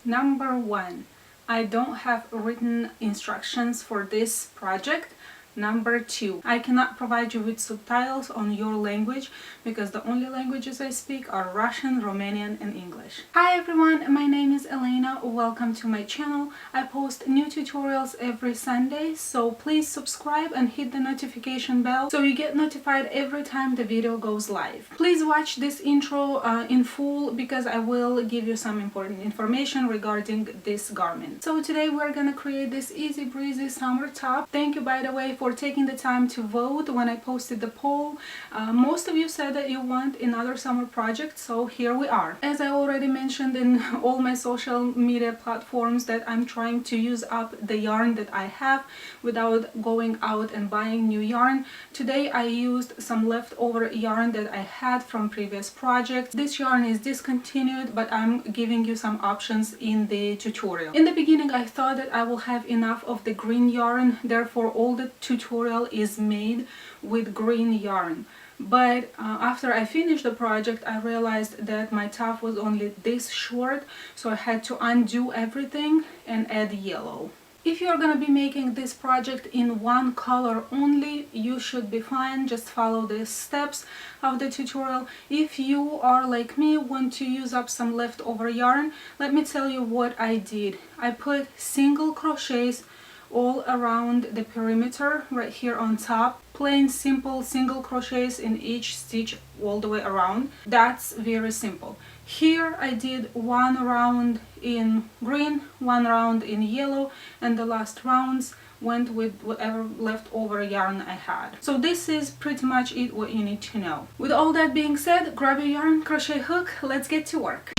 Number 1, I don't have written instructions for this project. Number 2, I cannot provide you with subtitles on your language because the only languages I speak are Russian, Romanian, and English. Hi everyone, my name is Elena. Welcome to my channel. I post new tutorials every Sunday, so please subscribe and hit the notification bell so you get notified every time the video goes live. Please watch this intro in full because I will give you some important information regarding this garment. So today we're gonna create this easy breezy summer top. Thank you, by the way, for taking the time to vote when I posted the poll. Most of you said that you want another summer project, so here we are. As I already mentioned in all my social media platforms, that I'm trying to use up the yarn that I have without going out and buying new yarn. Today I used some leftover yarn that I had from previous projects. This yarn is discontinued, but I'm giving you some options in the tutorial. In the beginning I thought that I will have enough of the green yarn, therefore all the tutorial is made with green yarn. But after I finished the project, I realized that my top was only this short, so I had to undo everything and add yellow. If you're gonna be making this project in one color only, you should be fine. Just follow the steps of the tutorial. If you are like me, want to use up some leftover yarn, let me tell you what I did. I put single crochets all around the perimeter right here on top, plain simple single crochets in each stitch all the way around. That's very simple. Here I did one round in green, one round in yellow, and the last rounds went with whatever leftover yarn I had. So this is pretty much it, what you need to know. With all that being said, grab your yarn, crochet hook, let's get to work.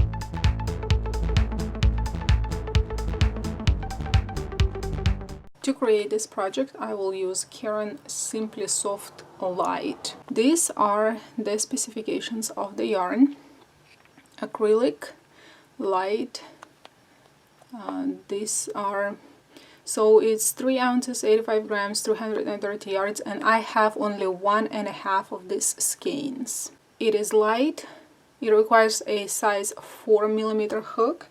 To create this project, I will use Caron Simply Soft Light. These are the specifications of the yarn. Acrylic, light, these are, so it's 3 ounces, 85 grams, 330 yards, and I have only 1.5 of these skeins. It is light, it requires a size 4mm hook,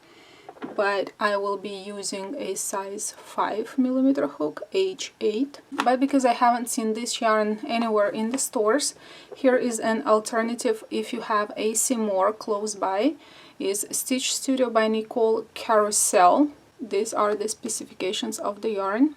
but I will be using a size 5mm hook, H8. But because I haven't seen this yarn anywhere in the stores, here is an alternative if you have AC Moore close by, is Stitch Studio by Nicole Carousel. These are the specifications of the yarn.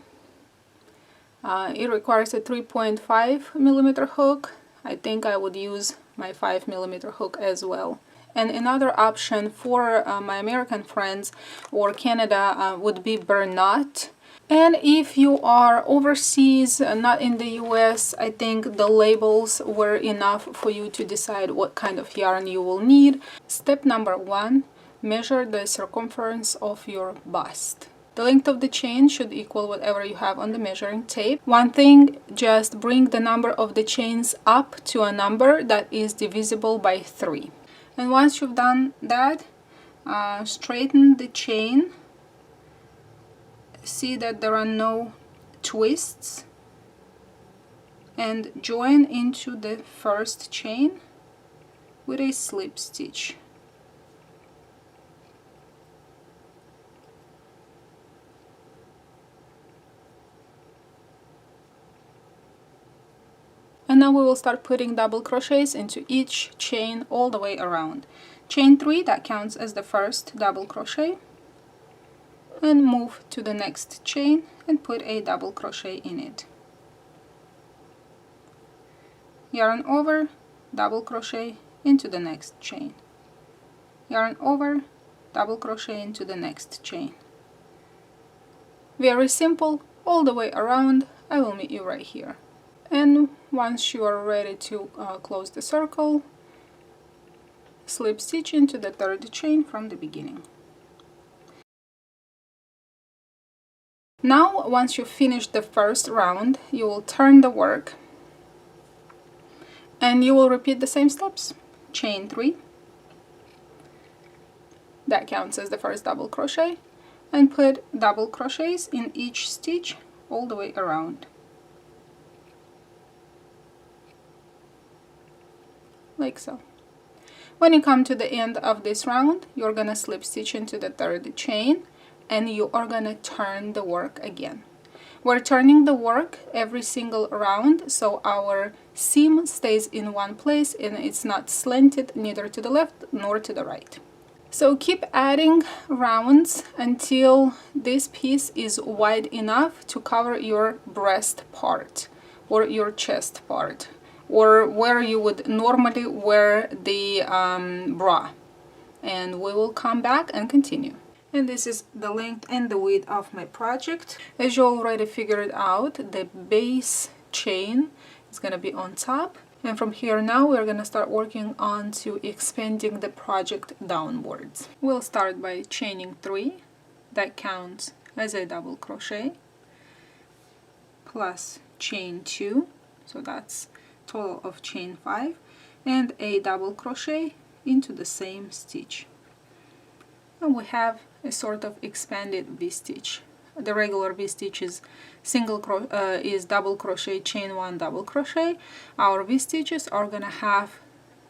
It requires a 3.5mm hook. I think I would use my 5mm hook as well. And another option for my American friends or Canada would be Bernat. And if you are overseas, not in the US, I think the labels were enough for you to decide what kind of yarn you will need. Step number 1, measure the circumference of your bust. The length of the chain should equal whatever you have on the measuring tape. One thing, just bring the number of the chains up to a number that is divisible by 3. And once you've done that, straighten the chain. See that there are no twists, and join into the first chain with a slip stitch. And now we will start putting double crochets into each chain all the way around. Chain 3, that counts as the first double crochet, and move to the next chain and put a double crochet in it. Yarn over, double crochet into the next chain. Yarn over, double crochet into the next chain. Very simple, all the way around. I will meet you right here. And once you are ready to close the circle, slip stitch into the third chain from the beginning. Now, once you finish the first round, you will turn the work and you will repeat the same steps. Chain 3, that counts as the first double crochet, and put double crochets in each stitch all the way around. Like so. When you come to the end of this round, you're gonna slip stitch into the third chain and you are gonna turn the work again. We're turning the work every single round so our seam stays in one place and it's not slanted neither to the left nor to the right. So keep adding rounds until this piece is wide enough to cover your breast part or your chest part, or where you would normally wear the bra. And we will come back and continue. And this is the length and the width of my project. As you already figured out, the base chain is going to be on top. And from here now we're going to start working on to expanding the project downwards. We'll start by chaining 3. That counts as a double crochet. Plus chain 2. So that's total of chain 5. And a double crochet into the same stitch. And we have a sort of expanded V-stitch. The regular V-stitch is double crochet, chain 1, double crochet. Our V-stitches are gonna have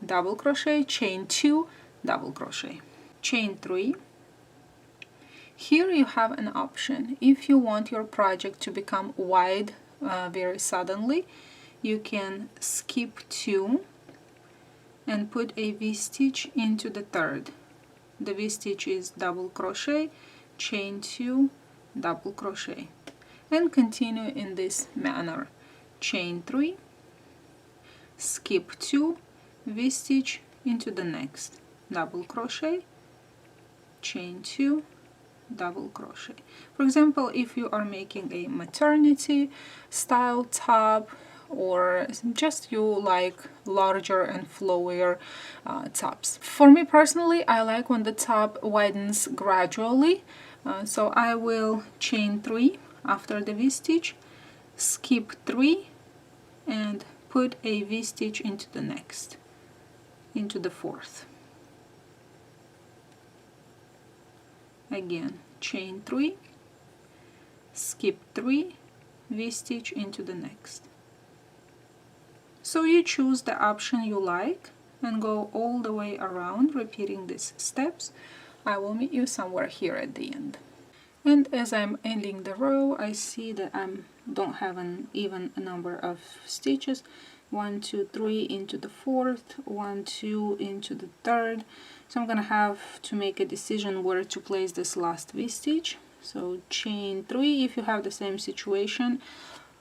double crochet, chain 2, double crochet, chain 3. Here you have an option. If you want your project to become wide very suddenly, you can skip 2 and put a V-stitch into the third. The V-stitch is double crochet, chain 2, double crochet, and continue in this manner. Chain 3, skip 2, V-stitch into the next, double crochet, chain 2, double crochet. For example, if you are making a maternity style top, or just you like larger and flowier tops. For me personally, I like when the top widens gradually, so I will chain 3 after the V-stitch, skip 3 and put a V-stitch into the next, into the fourth. Again, chain 3, skip 3, V-stitch into the next. So you choose the option you like and go all the way around repeating these steps. I will meet you somewhere here at the end. And as I'm ending the row, I see that I don't have an even number of stitches. 1, 2, 3 into the fourth, 1, 2 into the third. So I'm gonna have to make a decision where to place this last V-stitch. So chain 3 if you have the same situation.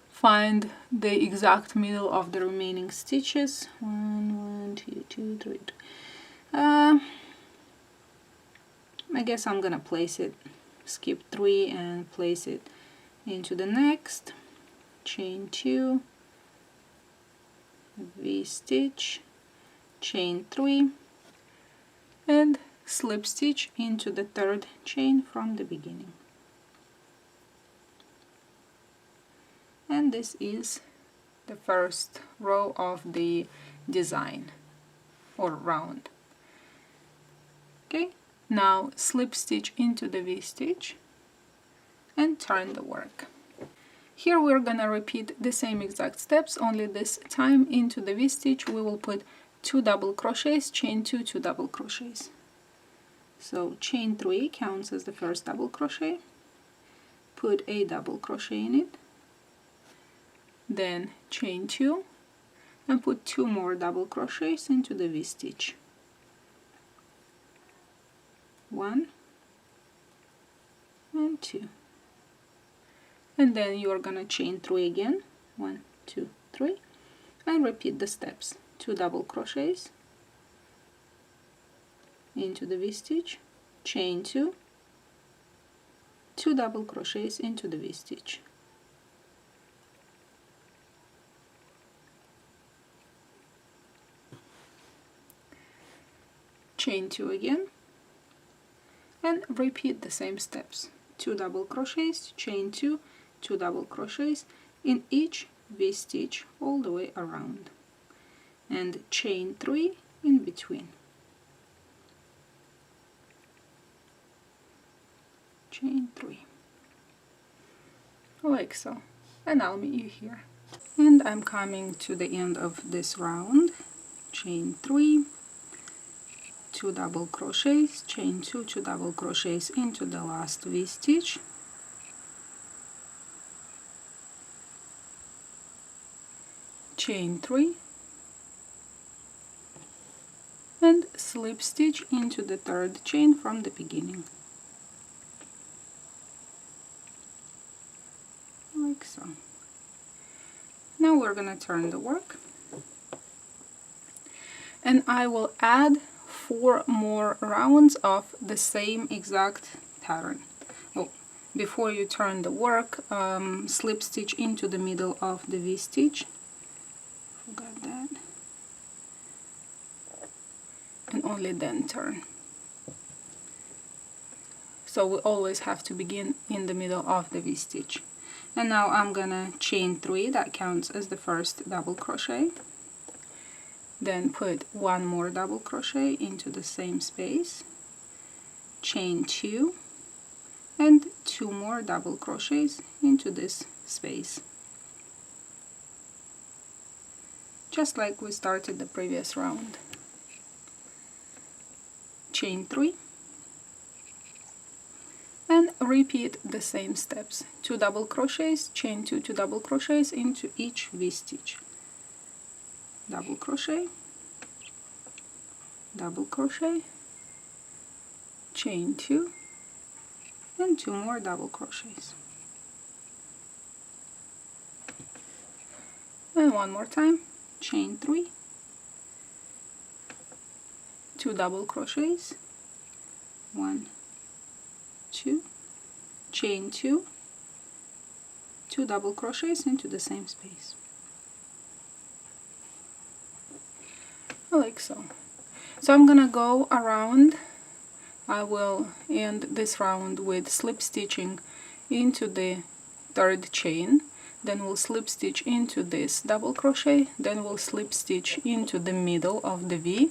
Find the exact middle of the remaining stitches. 1, 2, 2, 3. I guess I'm gonna place it, skip 3 and place it into the next. Chain 2, V-stitch, chain 3, and slip stitch into the third chain from the beginning. And this is the first row of the design or round. Okay, now slip stitch into the V-stitch and turn the work. Here we're gonna repeat the same exact steps, only this time into the V-stitch we will put 2 double crochets, chain 2, 2 double crochets. So chain 3 counts as the first double crochet, put a double crochet in it, then chain 2 and put 2 more double crochets into the V-stitch. 1 and 2. And then you are gonna chain 3 again, 1, 2, 3, and repeat the steps. 2 double crochets into the V-stitch, chain 2, 2 double crochets into the V-stitch. Chain 2 again and repeat the same steps. 2 double crochets, chain 2, 2 double crochets in each V-stitch all the way around, and chain 3 in between. Chain 3 like so, and I'll meet you here. And I'm coming to the end of this round. Chain 3, 2 double crochets, chain 2, 2 double crochets into the last V-stitch, chain 3, and slip stitch into the third chain from the beginning, like so. Now we're gonna turn the work, and I will add 4 more rounds of the same exact pattern. Oh, before you turn the work, slip stitch into the middle of the V-stitch, forgot that, and only then turn. So we always have to begin in the middle of the V-stitch. And now I'm gonna chain 3, that counts as the first double crochet, then put 1 more double crochet into the same space, chain 2, and 2 more double crochets into this space, just like we started the previous round. Chain 3, and repeat the same steps. 2 double crochets, chain 2, 2 double crochets into each V-stitch, double crochet, double crochet, chain 2, and 2 more double crochets. And one more time, chain 3, 2 double crochets, 1, 2, chain 2, 2 double crochets into the same space, like so. So I'm gonna go around. I will end this round with slip stitching into the third chain, then we'll slip stitch into this double crochet, then we'll slip stitch into the middle of the V,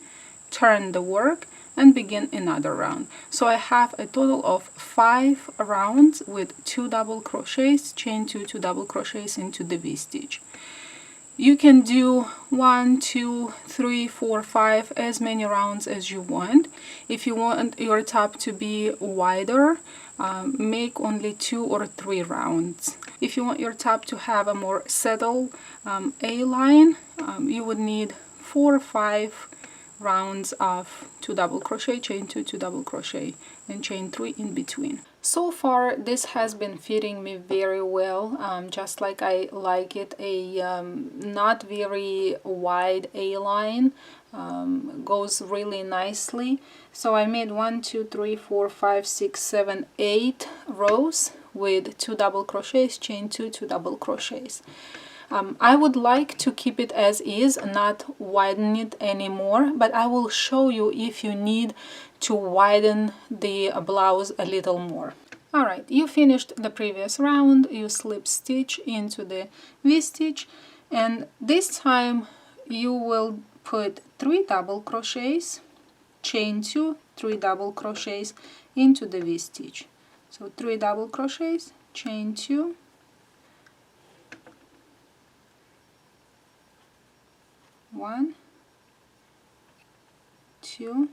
turn the work, and begin another round. So I have a total of 5 rounds with 2 double crochets, chain 2, 2 double crochets into the V-stitch. You can do 1, 2, 3, 4, 5, as many rounds as you want. If you want your top to be wider, make only 2 or 3 rounds. If you want your top to have a more settled A-line, you would need 4 or 5 rounds of 2 double crochet, chain 2, 2 double crochet, and chain 3 in between. So far this has been fitting me very well, just like I like it. A not very wide A-line goes really nicely. So I made 1, 2, 3, 4, 5, 6, 7, 8 rows with 2 double crochets, chain 2, 2 double crochets. I would like to keep it as is, not widen it anymore, but I will show you if you need to widen the blouse a little more. Alright, you finished the previous round, you slip stitch into the V-stitch, and this time you will put 3 double crochets, chain 2, 3 double crochets into the V-stitch. So 3 double crochets, chain 2, 1, 2,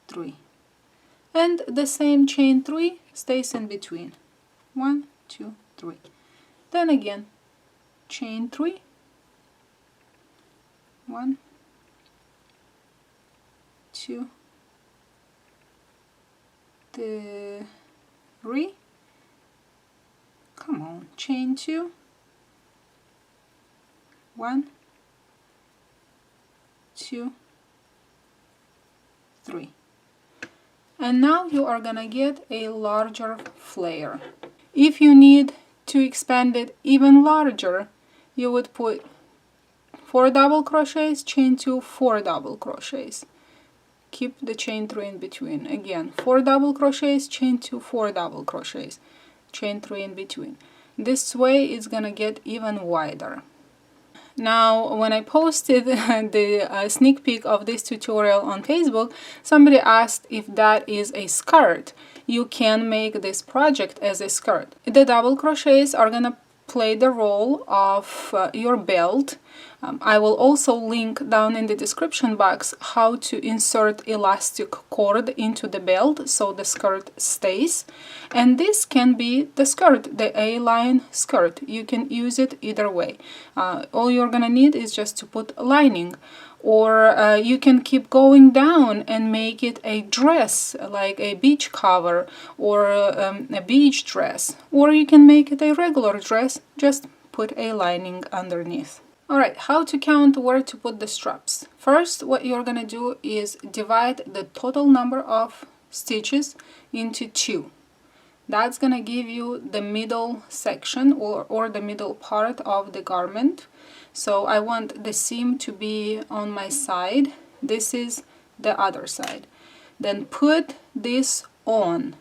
3, and the same chain 3 stays in between. 1, 2, 3. Then again, chain 3, 1, 2, 3. Come on, chain 2, 1, 2, 3. And now you are gonna get a larger flare. If you need to expand it even larger, you would put 4 double crochets, chain 2, 4 double crochets. Keep the chain 3 in between. Again, 4 double crochets, chain 2, 4 double crochets, chain 3 in between. This way it's gonna get even wider. Now, when I posted the sneak peek of this tutorial on Facebook, somebody asked if that is a skirt. You can make this project as a skirt. The double crochets are gonna play the role of your belt. I will also link down in the description box how to insert elastic cord into the belt so the skirt stays. And this can be the skirt, the A-line skirt. You can use it either way. All you're gonna need is just to put a lining. Or you can keep going down and make it a dress, like a beach cover or a beach dress. Or you can make it a regular dress, just put a lining underneath. Alright, how to count where to put the straps. First, what you're gonna do is divide the total number of stitches into 2. That's gonna give you the middle section or the middle part of the garment. So I want the seam to be on my side. This is the other side. Then put this on.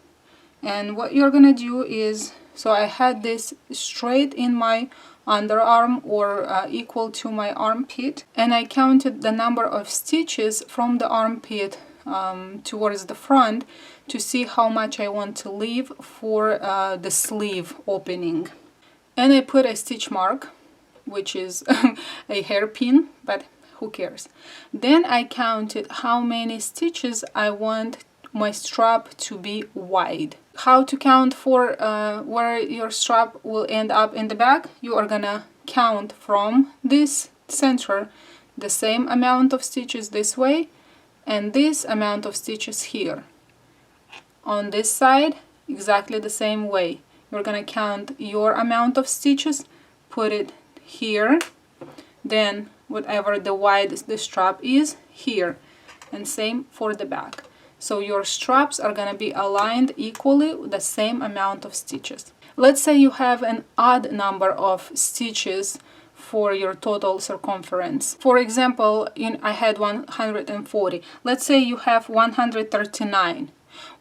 And what you're gonna do is, so I had this straight in my underarm or equal to my armpit, and I counted the number of stitches from the armpit towards the front to see how much I want to leave for the sleeve opening. And I put a stitch mark, which is a hairpin, but who cares. Then I counted how many stitches I want my strap to be wide. How to count for where your strap will end up in the back? You are gonna count from this center the same amount of stitches this way and this amount of stitches here. On this side, exactly the same way. You're gonna count your amount of stitches, put it here, then whatever the wide the strap is, here, and same for the back. So your straps are gonna be aligned equally with the same amount of stitches. Let's say you have an odd number of stitches for your total circumference. For example, I had 140. Let's say you have 139.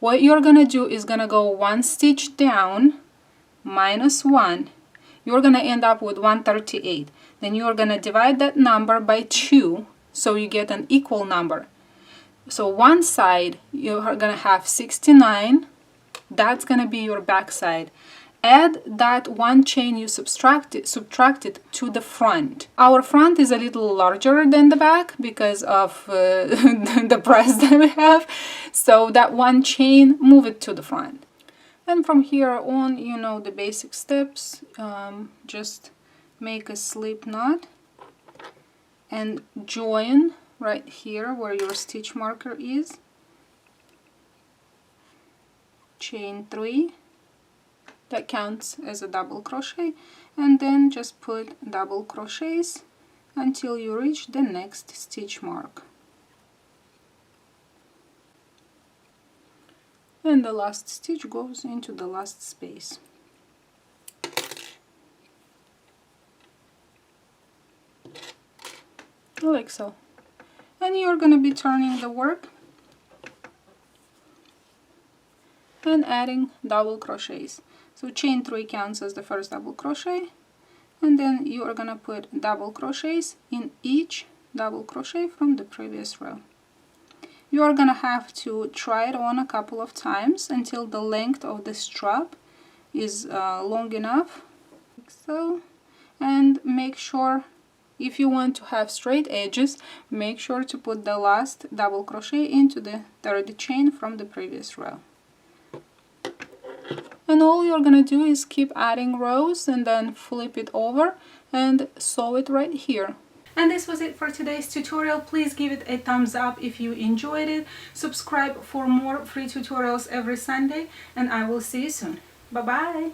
What you're gonna do is gonna go 1 stitch down, minus 1. You're gonna end up with 138. Then you're gonna divide that number by 2 so you get an equal number. So one side you're gonna have 69. That's gonna be your back side. Add that one chain you subtracted to the front. Our front is a little larger than the back because of the breast that we have. So that one chain, move it to the front. And from here on, you know the basic steps. Just make a slip knot and join right here where your stitch marker is. Chain 3. That counts as a double crochet, and then just put double crochets until you reach the next stitch mark. And the last stitch goes into the last space. Like so. And you're gonna be turning the work and adding double crochets. So chain 3 counts as the first double crochet, and then you are gonna put double crochets in each double crochet from the previous row. You are gonna have to try it on a couple of times until the length of the strap is long enough, like so. And make sure, if you want to have straight edges, make sure to put the last double crochet into the third chain from the previous row. And all you're gonna do is keep adding rows and then flip it over and sew it right here. And this was it for today's tutorial. Please give it a thumbs up if you enjoyed it. Subscribe for more free tutorials every Sunday, and I will see you soon. Bye bye!